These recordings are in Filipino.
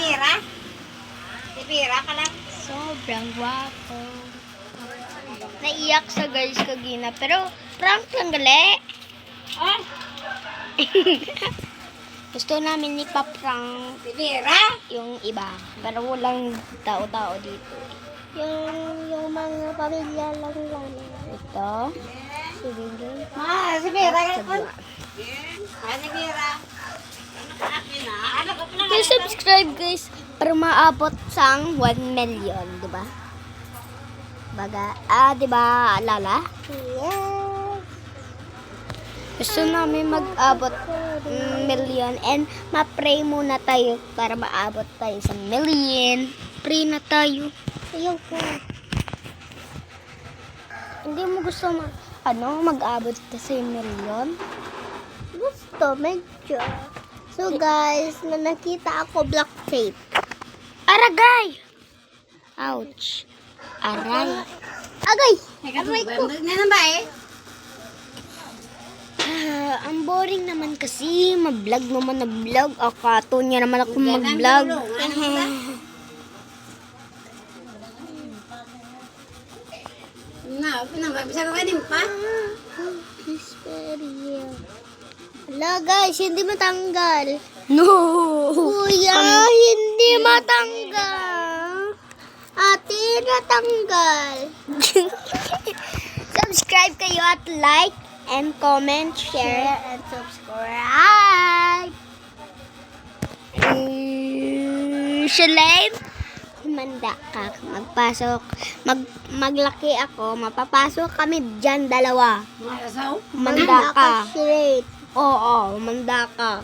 Bira? Si Bira ka lang? Sobrang gwapo. Naiyak sa guys kagina. Pero prank lang gali. Ah, Gusto namin ipaprank si Bira? yung iba. Pero walang tao-tao dito. Yung mga pamilya lang. Ito. Si Bingay. Si Bira ka Sa lang? Si Bira? Ano ka pala? Please subscribe guys para maabot sang 1 million, di ba? Baga, di ba, Lala? Yes. Gusto namin mag-abot million and ma-pray muna tayo para maabot tayo sa million. Pray na tayo. Ayaw ko. Hindi mo gusto mag-abot ka sa million? Gusto, medyo. So guys, nakita ako black tape. Aragay! Ouch. Aray. Agay! Aray ko. Ano ba eh? Ang boring naman kasi. Mag-vlog naman na vlog. Akato niya naman ako mag-vlog. Bisa ka din pa? Hala guys, hindi matanggal. No! Kuya, hindi matanggal. Ate, natanggal. Subscribe kayo at like and comment, share, and subscribe. Shalain, humanda ka. Magpasok. Maglaki ako. Mapapasok kami dyan dalawa. Humanda ka. Oo, humanda ka.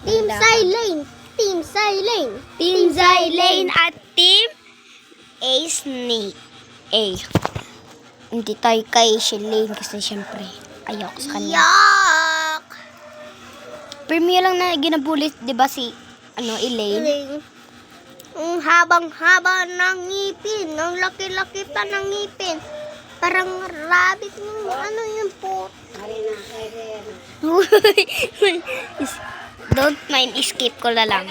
Team Silane. Team Silane. Team Silane at Team A Snake. Hindi tayo kay Shilane kasi syempre ayoko sa kanya. Yuck! Premium lang na ginabulit, di ba si Elaine? Ang habang-haba ng ngipin. Ang laki-laki pa ng ngipin. Parang rabbit yung yung po. Don't mind, skip ko na lang.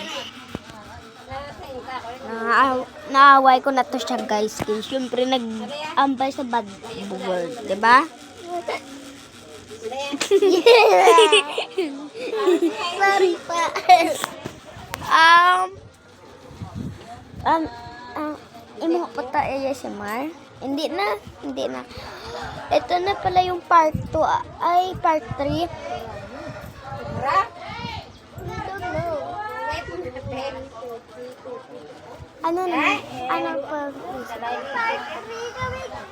Naaway ko na to siya guys. Siyempre nag-ambay sa bad word, diba? Sorry pa. Imo pa ta ASMR? Hindi na. Ito na pala yung part 2. Ay, part 3. Ano pa?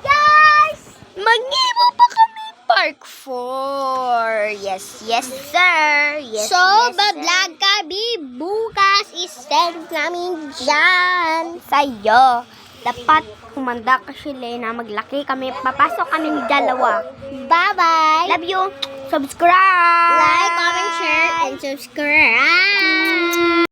Guys! Mag-ibo pa kami part 4. Yes, sir. Yes, bablog kami bukas. I-send namin dyan sa'yo. Dapat humanda ka sila na maglaki kami. Papasok kami dalawa. Bye-bye. Love you. Subscribe. Like, comment, share, and subscribe.